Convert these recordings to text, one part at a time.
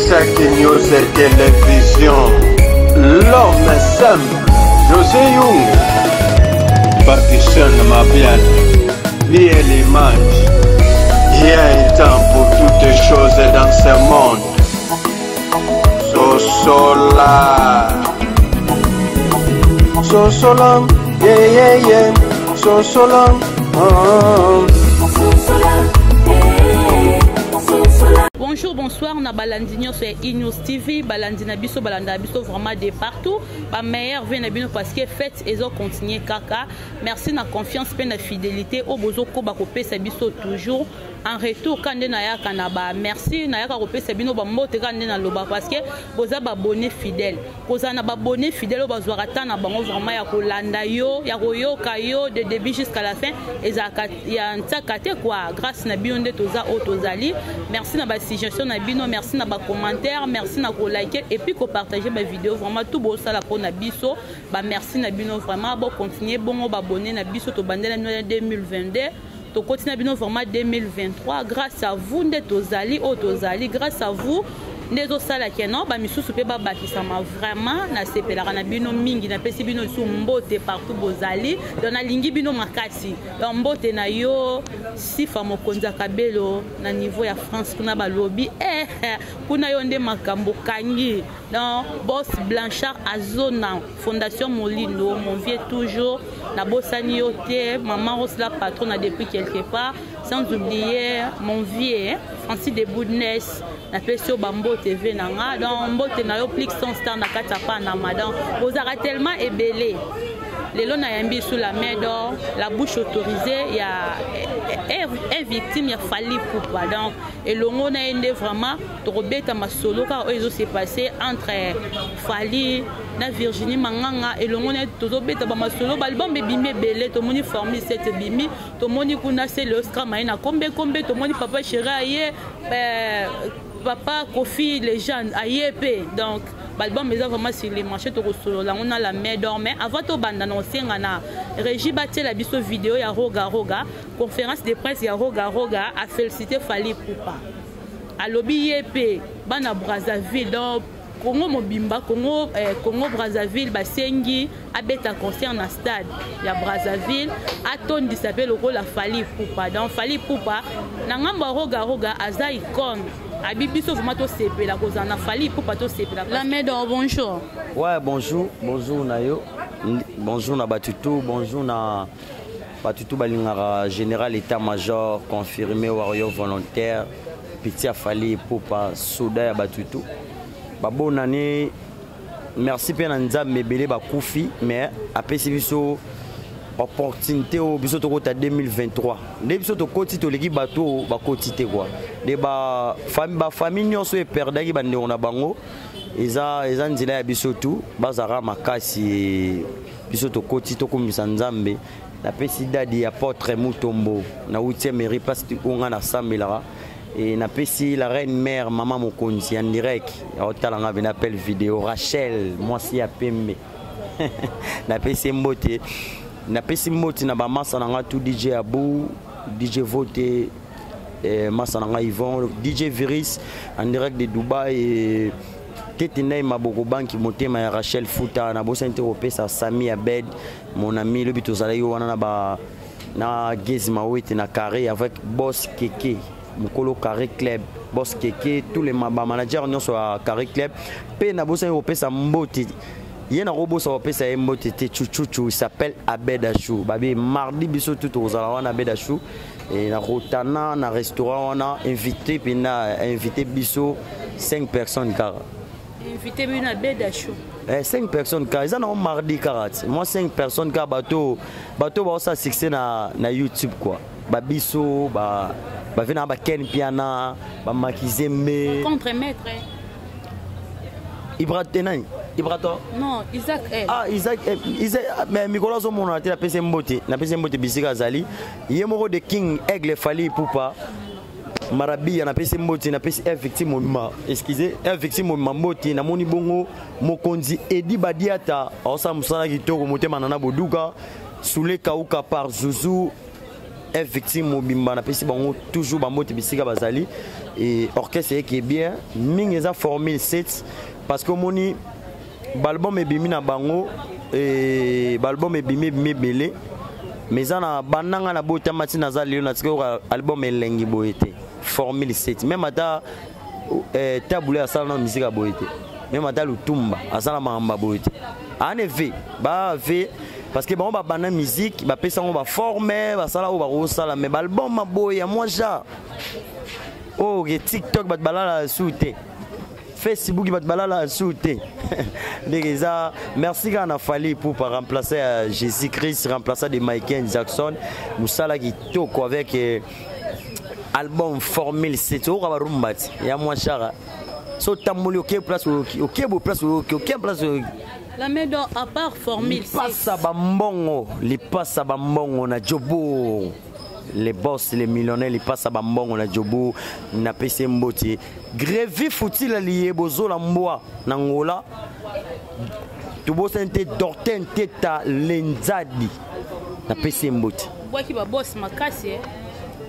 Chaque news et télévision, l'homme simple, José Young, Partition ma bien, lié l'image. Il y a un temps pour toutes les choses dans ce monde. Sosolam, yeah yeah yeah, Sosolam, Bonjour, bonsoir, on a Balandinho sur Inews TV, Balandina Biso, Balanda Biso vraiment de partout. Ma meilleure vie na bino parce que fête et ont continué kaka. Merci na confiance et na fidélité au bozo ko ba ko pesa biso toujours. En retour quand na ya kanaba merci na ya ka ko pesa bino ba mote quand na loba parce que boza ba abonné fidèle. Boza na ba abonné fidèle ba zwa na bango vraiment ya ko landa yo, ya ko yo kayo de début jusqu'à la fin et za ya ntakate quoi grâce na bionde toza o tozali. Merci na ba suggestion na bino, merci na ba commentaire, merci na ko liker et puis ko partager ma vidéo vraiment tout beau ça la pour na biso. Ba merci na bino vraiment bon continuer bon ba abonner na biso to bandela 2022. To continue bino vraiment 2023 grâce à vous nde tozali o tozali grâce à vous ndezo sala keno ba misusu pe ba bakisama vraiment na sepelaka na bino mingi na pesi bino su mbote partout bozali don na lingi bino makasi don mbote na yo sifa mokonza kabelo na niveau ya France kuna ba lobby kuna yo nde makambo kangi don boss Blanchard Azona Fondation Molindo mon vieux toujours na bosani yo te maman Rose la patronne depuis quelque part sans oublier mon vieux Francis de Boudness na pesio bambo TV nanga donc mbote na yo click son star na kata pa na madame vous aurez tellement ébélé les lots na yambi sous la main d'or la bouche autorisée il y a un victime il a fallu pour pas donc et le monde a été vraiment trop bête à ma solo car ils s'est passé entre Fali na Virginie Manganga et le monde est trop bête à ma solo balbum bimé belé tout monde formé cette bimi tout monde kuna c'est le Oscar maïna combien tout monde papa chéri aye papa Kofi les gens ayepe donc balbum mais vraiment sur les marchés to solo là on a la main d'or mais avant to banda non sengana régie batte la biso vidéo ya roga conférence de presse ya roga a félicité Fali Poupa à lobby yep bana Brazzaville donc Congo Mobimba Congo Brazzaville basengi abeta concert na stade ya Brazzaville atondi s'appelle le rôle la Fali Poupa donc Fali Poupa na ngambo roga aza icône abibiso vraiment to sepe la cause na Fali Poupa to sepe la main d'or bonjour ouais bonjour nayo bonjour na batutu bonjour na batutu balingara général état-major confirmé warrior volontaire petit Fali Poupa soda ya batutu babo nani merci pe na nzambe belé ba kufi mais apesi biso opportunité au biso to kota 2023 ne biso to koti to leki bato ba kotité quoi de ba famille nyonso e perdaki bande on a bango eza nzela ya biso tu bazara makasi biso to koti to komisa nzambe na pesi dadi apôtre Mutombo na 8e mairie parce que on a sambela et na pesi la reine mère maman Mokonzi en direct otalanga ben appel vidéo Rachel moi si a pembe na pesi mbote na ba masa nanga tout DJ Abou DJ Voté masa nanga Yvon DJ Virus en direct de Dubaï et Tetinay Maboko Banki motema ya Rachel Fouta na bosa interropé sa Sami Abed mon ami le bitozala yo wana na Gezma Wete na carré avec boss Keke Mukolo Carré Club, Boss Keke, tous les managers nous sont à Carré Club. Pe na bossa européen sa mboti. Il y a un robot sa européen sa mboti te chouchou, il s'appelle Abedachou. Babi mardi biso tout aux alawan Abedachou et na rotana na restaurant on a invité puis na invité biso 5 personnes car. Invité bien Abedachou. 5 personnes car ils ont mardi 40. Moi 5 personnes car bateau ba ça succès na YouTube quoi. Babiso ba vena ba ken piana ba makizembe contre maître Ibrato non Isaac Isaac mais Nicolas zo mona te na pese mbote bisika zali yemoko de King Aigle Fali Poupa Marabi na pese mbote na pese victime moma excusez victime moma mbote na moni bongo Mokonzi Edi Badiata osa musala kitoko motema na boduka Soule Kauka par Zouzou victime mobimba na pesi bango toujours ba mote bisika bazali et orchestre qui est bien mingi eza formule 7 parce que moni balbum ebimi na bango et balbum ebimi belé mais ça na bananga na bota matina za leo na tsiko album elengi boyete formule 7 même ata tabule asala na musique a boyete même ata lutumba asala mamba boyete en effet ba ve parce que bon ba bana musique ba pesa on ba former ba sala ou ba rosala mais album ma boya moi ja oh que TikTok bat balala soute Facebook bat balala soute déjà merci qu'on a fallu pour remplacer Jésus-Christ remplacer de Michael Jackson musala qui toko avec album formule 7 au rabarumbat ya moi chara so tamuli OK place OK beau place OK place la médo à part formule passa bambongo li passa bambongo na jobo les boss les millionnaires li passa bambongo na jobo na pese mboti grevi futila lié bozola mboa na ngola tubo sente dorten teta lenzadi na pese mboti bois qui va boss makasi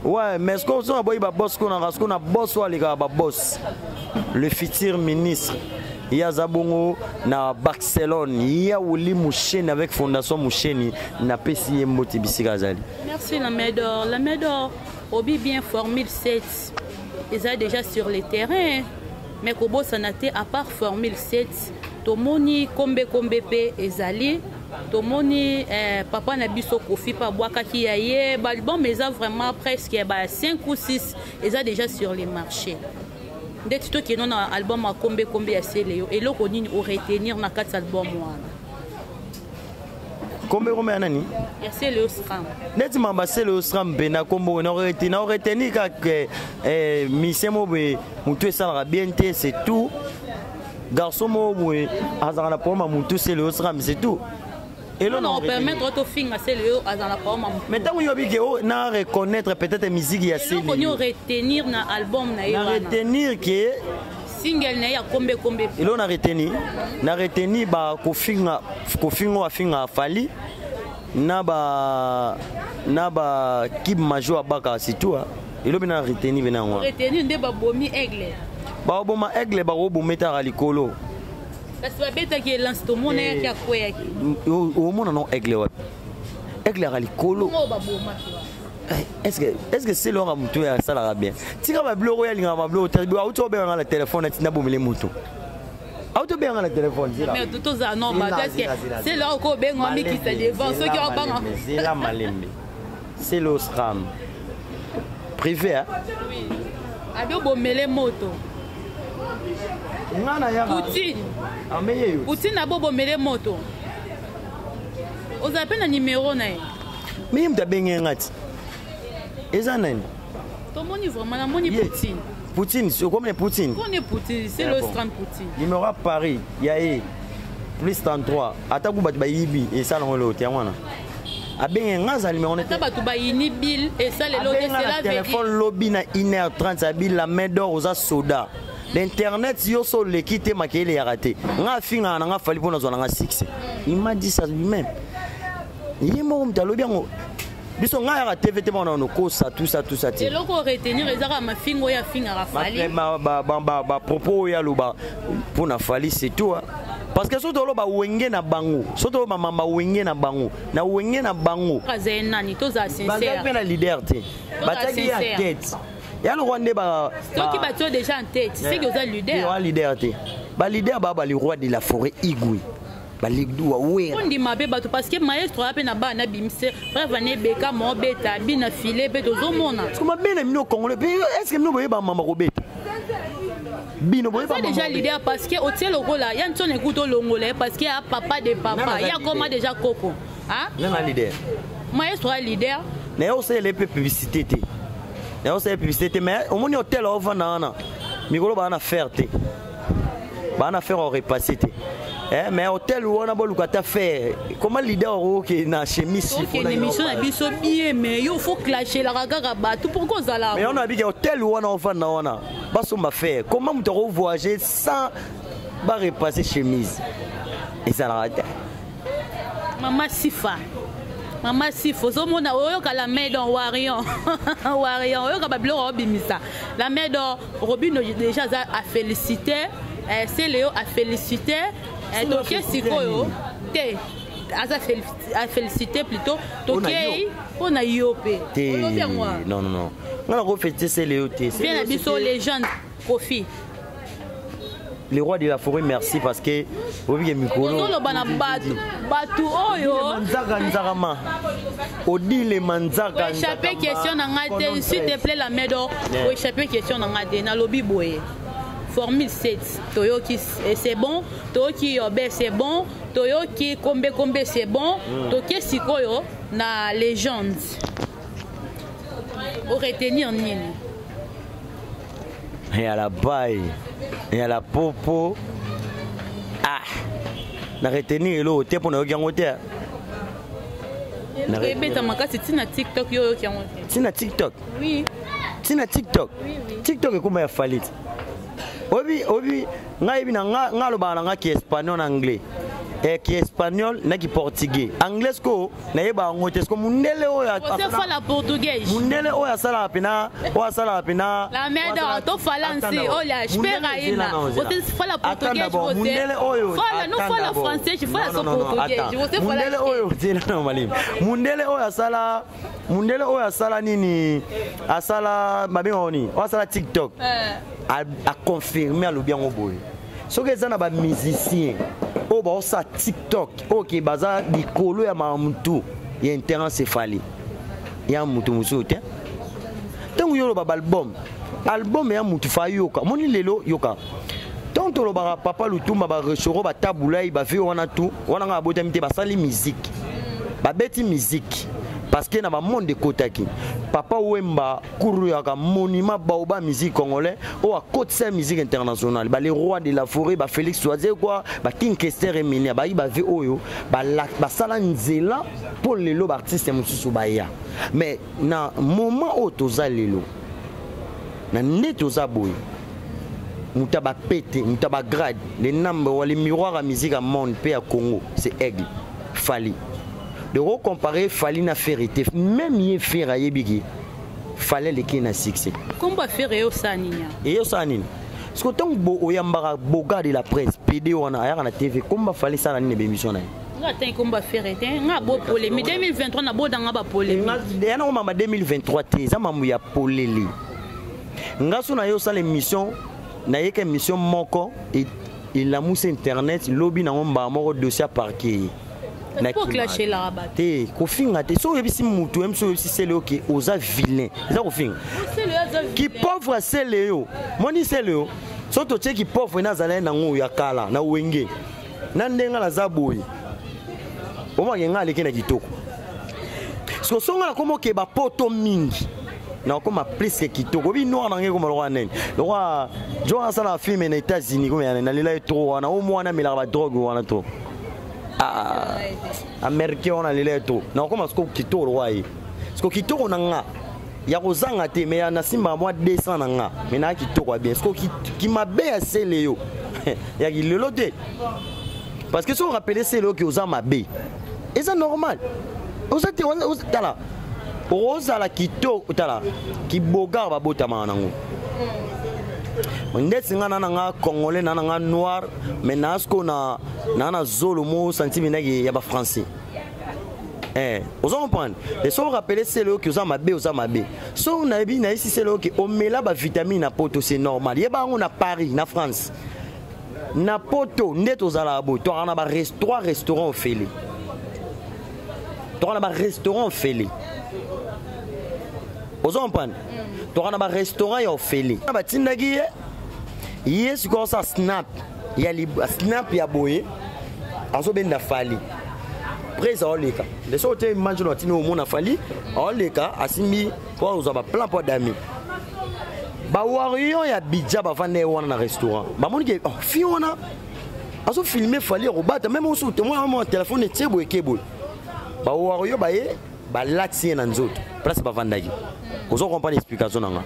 ouais mais ce qu'on a boy ba boss qu'on a boss wa les gars ba boss le futur ministre il y a Zabongo na Barcelone il y a Woli Moucheni avec Fondation Moucheni na PCM Motibisika-Zali. Merci la Médor obi bien formule 7 ils sont déjà sur le terrain mais kobo sanate à part formule 7 tomoni kombe pe ezali tomoni papa na biso kofi pa boaka ki yaye balbum mais ça vraiment presque 5 ou 6 ils sont déjà sur les marchés. Dès que tu as un album à combien à Célio et là on retenir na 4 albums combien nani ya Célio Stram net mamba Célio Stram bena combo na retenir que misemo be mutu sala bien c'est tout garçon mo azara na poma mutu Célio Stram c'est tout et là on permettre de finir Célio azara na poma mais tant yo bige na reconnaître peut-être musique ya Célio on retenir na album na na retenir que single na ya kombe et là na retenir ba kofinga afinga fali na ba kib major baka situa et là bina retenir bina ngwa retenir nde ba bomi aigle ba boma aigle ba robo metara likolo parce que beta qui lance tout monde ya kia kwea au monde non aigle wa aigle ra likolo ba boma est-ce que c'est leur mutu ya sala bien tika ba bloro ya linga ba bloro tabi auto be ngala téléphone na bomile mutu auto be ngala téléphone zira mais tout ça non parce que c'est leur ko be ngomi qui se devant ceux qui ont pas c'est la malembe c'est le SRAM privé hein oui ado bomele moto ngana ya Poutine ameye Poutine abo bomele moto oza pe na numéro na ye mais mta benge ngati eza nani tomoni vraiment la moni Poutine Poutine c'est comme Poutine on Poutine c'est le Stram Poutine numéro à Paris yae plus 33 ataku bat bayibi et ça dans le terrain abenge ngaza numéro on était batu ba ini bill et ça le lot c'est la téléphone lobby na 1h30 abil la main d'or aux soda l'internet yo so le quitter makele ya raté nga finga nga fali pona zona nga 6 il m'a dit ça lui-même il mo mtalobi ngo biso nga ya TVT mona no kosa tout ça et loko retenir ezaka ma fingo ya finga ra fali ba propos ya loba pona fali c'est tout parce que soto lo ba wenge na bango soto mama wenge na bango na wenge na bango kaze nani to za sincère ba na liberté bataki ya tête ya le rwandais ba ceux qui battent déjà en tête c'est que vous leader liberté ba leader ba le roi de la forêt Igui ba ligdou ouais on dit mabe bato parce que maestro ape na ba na bimse bref ne beka mo beta bina filer beto zo mona comment bien mino congolais est-ce que nous voyez ba mama robeta bino boye ba déjà leader parce que au tiel rôle là y a une sonne écoute au longolais parce qu'il y a papa de papa il y a comment déjà coco hein non leader maestro leader mais on sait les publicités et on sait publicité mais au moins hôtel on va na mikolo ba na fierté ba na faire au repasser mais hôtel où on a beau ta faire comment leader qui na chemise il faut une émission na biso bien mais il faut clasher la gaga batou pourquoi ça là mais on a dit hôtel où on va na ba so ma faire comment tu voyager sans ba repasser chemise et ça la maman Sifa Maman Sif, ozomona oyoka la main dans Warion. Warion, oyoka babilo obimisa. La main dans Robino déjà a félicité, c'est Léo a félicité, donc sikoyo te a félicité plutôt donc on a yopé. Non. On a refait c'est Léo te. Bien la biso légende Kofi. Les rois de la forêt, merci parce que vous voyez Mikolo. Batu oyo. Manzaka nzarama. Odi le manzaka. Échapper question n'angate, s'il te plaît la médo. Échapper question n'angate na lobby boye. Formule 7. Toyoki c'est bon. Toyoki yobe c'est bon. Toyoki kombe c'est bon. Toyoki sikoyo na légende. Au retenir nini. Et à la baille, et à la popo. Ah, na retenir l'eau, t'es pour nous gagner. Tina TikTok yo qui ont. Tina TikTok. Oui. Tina TikTok. TikTok est comment il fallait. Obi, nga ibi na nga lo ba na nga ki espagnol anglais. Qui espagnol na ki portugais anglais ko na yeba ngote ko mundele o ya você fala português mundele o ya sala pina la merda to falansi olha espera aí você fala português você mundele oyo fala não fala francês fala só português você fala mundele oyo tena no malim mundele o ya sala nini asala babingoni o sala TikTok a confirmer à l'obien au boy so que ça na ba musicien o ba sa TikTok OK baza dikolo ya mamutu ya interancéphali ya mutu musote tangu yolo ba album ya mutu fa yoka moni lelo yoka tanto lo ba papa lutumba ba rechoro ba tabulai ba vi wana tu wana nga bota mite ba sali musique ba beti musique parce que na ba monde kotaki papa Wemba Kouruyaka monument baoba musique congolais ou à côté de musique internationale ba les rois de la forêt ba Félix Oazé quoi ba King Kester et Minia ba iba vi oyo ba sala nzela pour les lob artistes mususu ba ya mais na moment où toza lelo na netoza boy mutaba pété mutaba grade les numbers ou les miroirs à musique à monde pays à Congo c'est Aigle Fali de recomparer Fali na vérité même y faire ayebiki fallait les qui na succès comment faire yo sanina et yo sanina parce que tant bo oyambara boga de la presse PD wana aya na TV comment fallait ça na émission na ngata komba faire nga bo polémique 2023 na bo danga ba polémique nga na mama 2023 te za mamu ya poleli nga so na yo sa l'émission na yeke émission moko et la mousse internet lobby na ngomba moko dossier parquet na ko clasher la rabat te ko finga te so yebisi mutu même so yebisi c'est le OK oza vilain ça ko finga qui pauvre c'est le moni c'est le so to che qui pauvre na zala na ngo ya kala na wenge na ndenga la zaboyi o ma yenga leke na kitoko so songa na komo ke ba poto mingi na koma plus que kitoko bi no na ngeko malwa nene lwa jo asala film na États-Unis comme na lela trop na o mwana mela ba drogue wana to américain on a les tout na comment est-ce que kitoko wai est-ce que kitoko na nga ya kozanga te mais na simba moi 200 na nga mais na kitoko bien est-ce que qui m'a bé assez léo ya ki lelo te parce que si on rappelle c'est léo qui osa ma bé et c'est normal osa te tala osa la kitoko tala ki boga ba botama nango ndetse nga nanga congolais nanga noir mais nasko na zolo mo sentiment ya ba français vous comprenez et so rappeler c'est le que ma bé so na bi na ici c'est le que o mela ba vitamine na poto c'est normal yeba on a Paris na France na poto ndeto zala bo to na ba restaurant ofele to na ba restaurant ofele vous comprenez to na ba restaurant ya ofele ba tindagi yes ko sa snap ya li snap ya boye aso benda Fali presa oleka de so te imagine tino mona Fali oleka asimi ko uzaba plan pour dami ba warion ya bidja ba vande wana na restaurant ba moni ke fi wana aso filmer Fali robata même on sou te moi mon téléphone et tebo ekebo ba warion ba ye ba lati na nzoto place ba vandaki ozo comprendre explication nanga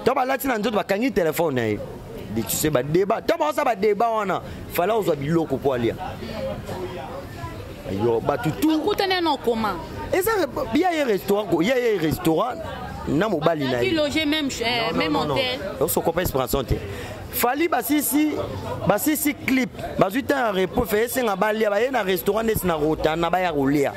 to ba lati na nzoto ba kangi téléphone na ye tu sais ba débat to ba ça ba débat wana fallait ozo biloko pour aller yo ba tutu kutane no comment Et ça, il y a un restaurant, na mobali na. Qui logeait même hôtel. On se comprend inspiration. Fali basisi clip bazuta repos fait senga balia ba na restaurant des na rota na ba ya rolia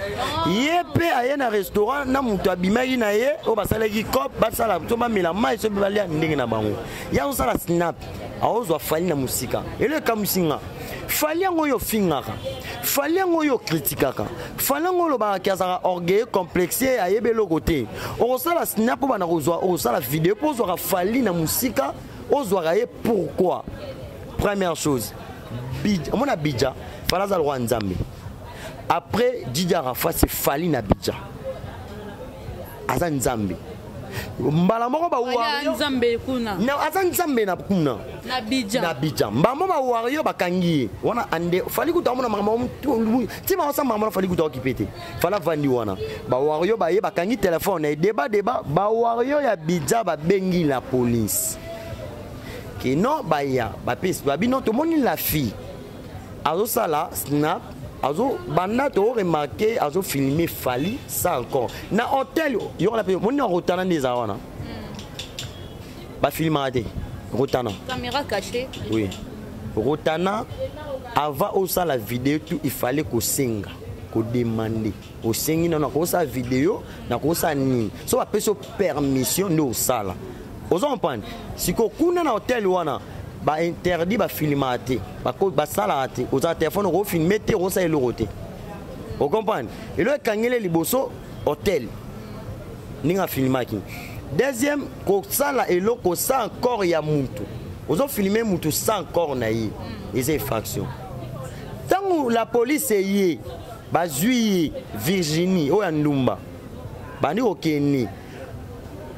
yepe aye na restaurant na mutu abimaki na ye o basala ki cop basala to ba mela mai so balia ndenge na bango ya osala snap aozwa fali na musika ele kamusinga fali yango yo fingaka fali yango yo kritikaka fali yango lo ba kiazaka orgueil complexé ayebelo côté osala snap bana kozwa osala vidéo pozwa fali na musika. Pourquoi? Première chose, mon Abidja, Falazal Rwanzambe. Après, Didier Rafa, c'est Fali Nabidja. Azan Zambe. Mbalamoko ba wario. Zambe kuna. Na Azan Zambe na kuna. Nabidja. Nabidja. Mbamo ba wario bakangi. Wana ande Fali kutamona mama ti ma osa mama Fali kuto kipete. Fala vandi wana. Ba wario ba ye bakangi téléphone et débat ba wario ya Bidja ba bengi la police. Que non baya ba pis ba bino to moni la fille azo sala snap azo banda to remarquer azo filmer Fali ça encore na hôtel yo la moni rotana des awana ba filmate rotana caméra cachée oui rotana avant au ça la vidéo tout il fallait qu'on singa qu'on demander au singi na ko sa vidéo na ko sa ni so ba peso permission no sala. Vous comprenez? Si vous avez un hôtel, vous avez interdit de filmer. Vous avez un téléphone, vous filmez, vous avez le roté. Vous comprenez? Et là, quand vous avez un hôtel, vous avez filmé. Deuxième, vous avez encore un moutou. Vous avez filmé moutou sans encore naïe. Et c'est faction. Tant que la police est yé, Juillet, Virginie, ou Ndumba, Bani au Kenya,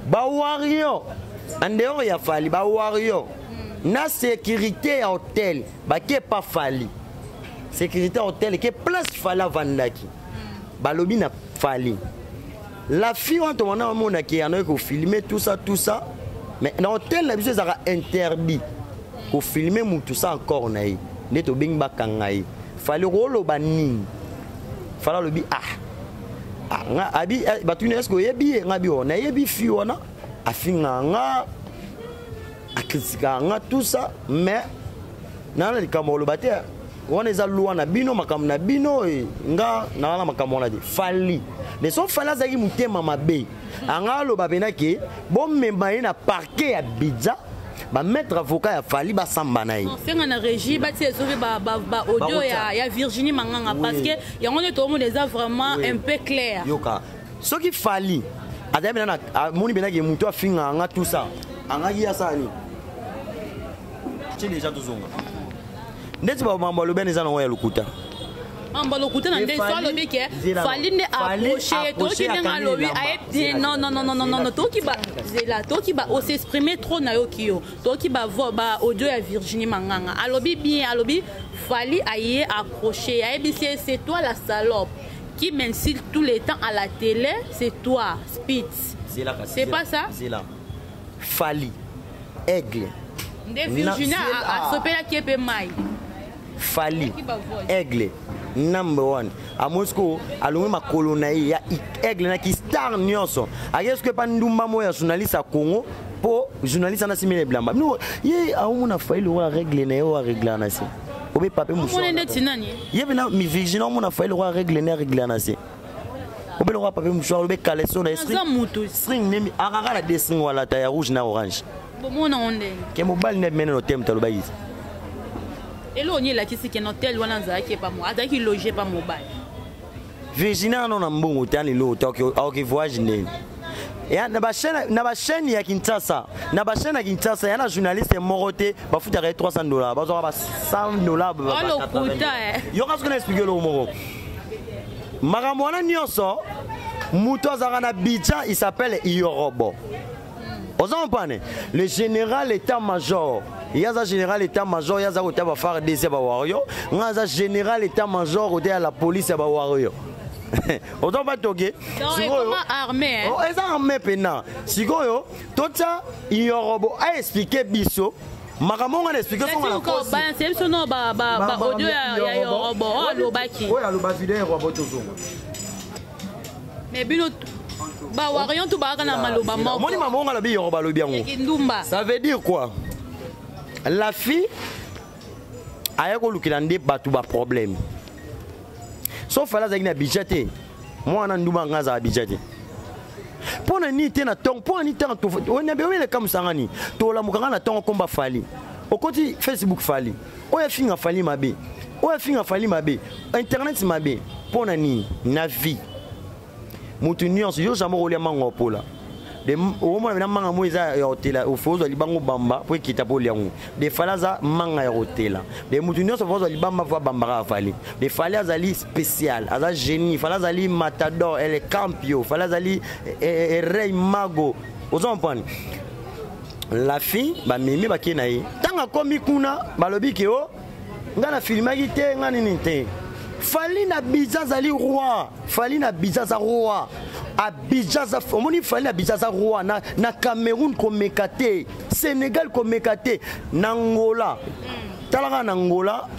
Bawario. En dehors ya Fali ba wario na sécurité hôtel ba ke pas Fali sécurité hôtel ke place Fala vandaki ba lobi na Fali la fille on tomona mona ki ana ko filmer tout ça mais dans hôtel la biso ça interdit ko filmer mutu ça encore na yi neto bing ba kangai Fali rolo ba nini Fala lobi nga abi batune esko yebi ngabi ona yebi fi ona afinganga akritikanga tout ça mais nana likamolo baté on eza loi na bino makam na bino nga na makam na di Fali les sont Fali zaki mutema mabe anga lo babenaki bon memba na parquet ya Bidja ba mettre avocat ya Fali ba samba na yi senga na régie ba tie sauver ba audio ya Virginie Manganga parce que yango ne to mo déjà vraiment un peu clair yoka ce qui Fali adami na moni benaki mutu afinga nga tout ça anga ya sani tili déjà tuzonga ndeti ba mambo lo beneza na wa lukuta mambo lukuta na ndeso alobi ke Fali ne approcher to ki nga lobi a non to ki ba o s'exprimer trop na yo kiyo to ki ba audio ya Virginie Manganga alobi bien alobi Fali aye approcher c'est toi la salope qui m'insulte tout le temps à la télé, c'est toi, Spitz. C'est pas ça? C'est là. Fali, aigle. Virginia a sopé la kiepe mai. Fali, aigle. Number one. À Moscou, à l'ouest ma colonie, il y a aigle na qui star nyonso. Est-ce que pas ndumba moya journaliste à Congo pour journaliste na simile blamba. Nous, yé a on a failli le règle na yo règle na si. Obe pape muso. Yebena mi Virginie on a failli le règle na règle na si. Obe le pape muso obe caleçon na string nemi arara la dessin wala ta ya rouge na orange. Bomona onde. Ke mobile ne mena no tem talo bayizi. Elo ni la kisi ke hotel wana nzaki pa mo azaki loger pa mobile. Virginie non na mbongo tani lo tokyo au voyage ne. Ya na ba chaîne ya Kinshasa na ba chaîne ya Kinshasa yana journaliste moroté ba futa $300 ba zo ba $100 ba. Alo puta yo kaso na expliquer lo moko. Makamwana nyonso muto azaka na Bidja il s'appelle Yorobo. Ozampane le général état-major yaza général état-major yaza ko taba faire des ba wario ngaza général état-major ko la police ba wario. Autant pas toquer. Sikoyo armée. Oh, eza armée pena. Sikoyo tota Yorobo a expliqué biso. Makamonga a expliqué son la cause. C'est son nom ba audio ya Yorobo alobaki. Oui, alobaki vidéo Yorobo tozonga. Mais bino ba warion tout ba kana maloba moko. Moni maman on a lobi yoruba lobi yango. Ça veut dire quoi? La fille a ko lukila nde batu ba problème. Sauf là za ina budget. Moi na nduma ngaza budget. Pona ni tena tong pona ni tena to on a bewe le kam sangani. To la mukanga na tong komba fali. Okoti Facebook fali. Oya finga fali mabe. Oya finga fali mabe. Internet mabe. Pona ni na vie. Mutu nuance yo jamais rolia mango pola. De au moins na manga moiza ya hotela au fozo libango bamba pour kita poliango. De falaza manga ya hotela. De mutu nuance fozo libamba va bambara fali. De falaza ali spécial, aza génie, falaza ali matador, elle est campio, falaza ali rey mago. Vous comprenez? La fille ba mimi ba kenaye. Tanga komi kuna balobi ke o ngana filmaki te ngani ninte. Fali na bizazali roi, fali na bizaza roi. Abijaza omoni fali na bizaza roi na Cameroun komekate, Sénégal komekate, Nangola. Talaka Nangola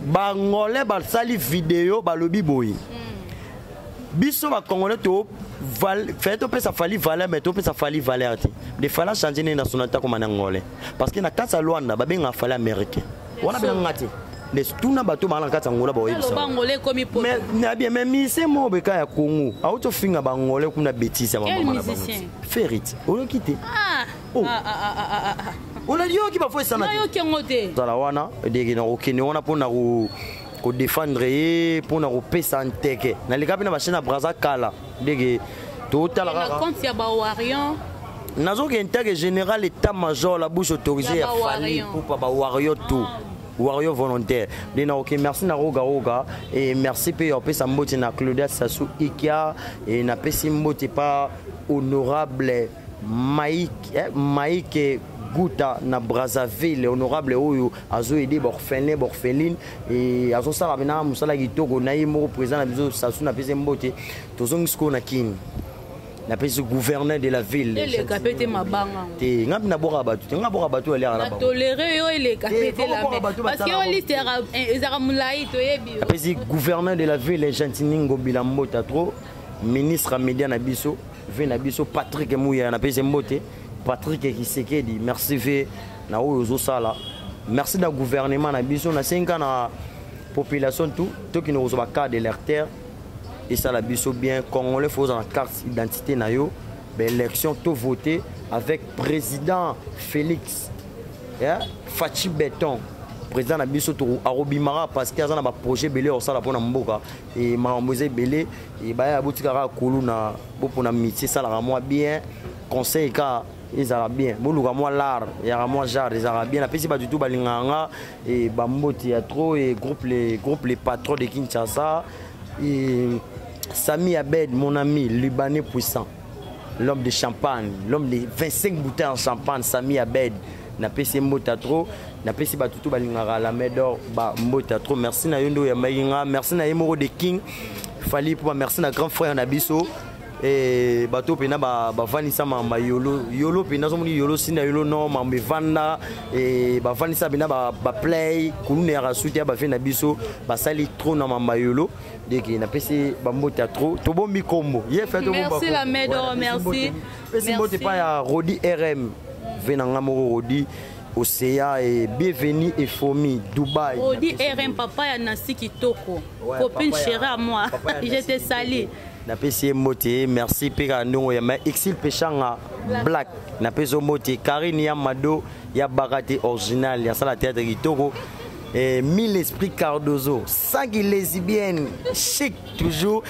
ba ngolé ba sali vidéo balobi boy. Biso ba congolais to fait to pesa fali valeur mais to pesa fali valeur te. De fala changer na nationalité comme Nangolais parce que na kasa Luanda ba benga fali américain. Wana benga ngati. Les tuna bato malanga kata ngola ba oyebisa. Bangolais comme il mais na bien mais mise mo beka ya Congo. Auto finga bangolais kuna bêtise ya maman na bango. Ferit. On quitté. On a dit qui va faire ça na. Yo kengote. Zala wana dege na okene wana pona ko défendre pona ko pesa nteke. Na leka bina bashina braza kala. Dege total la compte ya ba warion. Nazo ke nteke général état-major la bouche autorisée ya fali pour pas ba wario tout. Wario volontaire. Merci na Roga et merci pe sa mbote na Claudia Sassou Ikia et na pesi mbote pas honorable Mike Gouta na Brazzaville honorable oyo azo aider borpheline et azo sala bina musala kitoko na yimo président na biso Sassou na pesi mbote tozongisko na kini. Na pesi gouverneur de la ville. Le capete mabanga. Te ngapi na boka batu, ngabora batu ali ala ba. Tolérer yo le capete la parce que on liste ezara mulai to yebi. Na pesi gouverneur de la ville Gentiningo Bilambota trop ministre média na biso, ve na biso Patrick Mouya na pesi mbote, Patrick Kisekedi, merci ve na oyo sala. Merci na gouvernement na biso na 5 ans na population tout qui nous reçoit carte de leur terre. Et ça la biso bien congolais faut en carte d'identité na yo élection tout voter avec président Félix Fachi Béton président na biso to arobimara parce qu'il y a un projet belé au sala pona mboka et mamozé belé et ba ya botikara kolu na bopona métier ça la moi bien conseil ka ils arabes bien boluka moi l'art ya moi jar les arabes bien la pesi ba du tout balinganga et bamboti ya trop et groupe les patrons de Kinshasa et Sami Abed, mon ami, Libanais puissant, l'homme de champagne, l'homme de 25 bouteilles en champagne, Sami Abed, n'a pas essayé de trop, n'a pas essayé de tout balingara la médor, mbota trop. Merci na yondo ya maïnga, merci na yemoro de King, fali pour merci na grand frère Nabiso. Et bateau pena ba vanisa ma yolo pena so moni yolo sina yolo no ma me vanda et ba vanisa bina ba play kulune ya rasuti ba fe na biso ba sali trop na ma yolo dès qu'il na pesi ba mbota trop to bombi kombo ye fait to bomba merci la médor merci pesi mbote pa ya Rodi RM venanga mo Rodi Océa et bienvenue et Fomi Dubaï. Rodi RM papa ya Nasi Kitoko copine chérie à moi je te salue. Na pesi moté merci peka ndongo ya ma exil pechanga black na peso moté Karine ya Mado ya Barate original ya sala théâtre kitoko et 1000 esprits Cardozo 5 lesbiennes chic toujours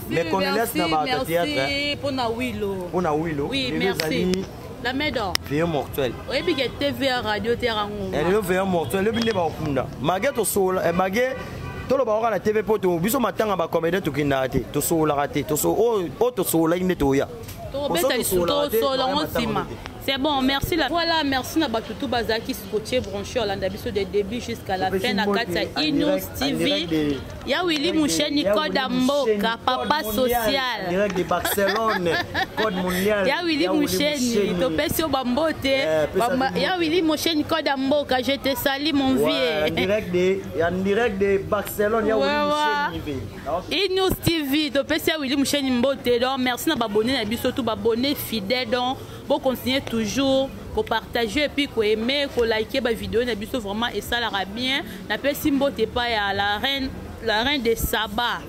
mais qu'on laisse na ba théâtre merci pour na Willow oui merci la médor Veillon mortuel oui bi que TV radio terango elle le veillon mortuel le binde ba okunda mageto sola mage tolo ba ora na TV poto biso matanga ba comédien to kinate to sola raté to so o to sola ine to ya to beta lisuto so longo sima C'est bon, merci. Voilà, merci à tout Bazaki scotché branché Hollanda biso de début jusqu'à la fin na Katia Inews TV. Ya Willy Mouchen Code Mboka, papa social. Direct de Barcelone, code mondial. Ya Willy Mouchen, topesi Bambote. Ya Willy Mouchen Code Mboka, je te salue mon vieux. En direct de Barcelone, ya Willy Mouchen. Inews TV, topesi ya Willy Mouchen Mbote. Donc merci na babonné na biso tout babonné fidèle donc pour continuer toujours pour partager et puis pour aimer, pour liker ma vidéo na biso vraiment et ça la bien. Na pe Simbote pas ya la reine de Saba.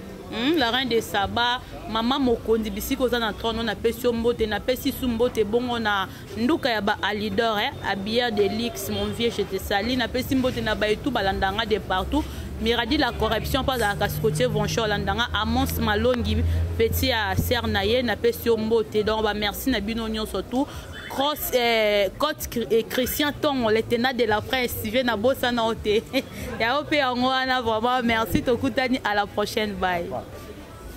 La reine de Saba, maman Mokondi bisiko za na trône na pe Mbote na pe Mbote bongo na nduka ya ba Alidor habillé de luxe mon vieux je te salue na pe Mbote na ba tout balandanga de partout. Miradi la corruption pas à Cascotier Voncho Landanga Amons Malongi petit à Sernaye na pe Mbote donc ba merci na bino nyon surtout Cross Côte et Christian Tong les ténats de la presse Steven na bossa na oté ya opé en vraiment merci tokutani à la prochaine bye.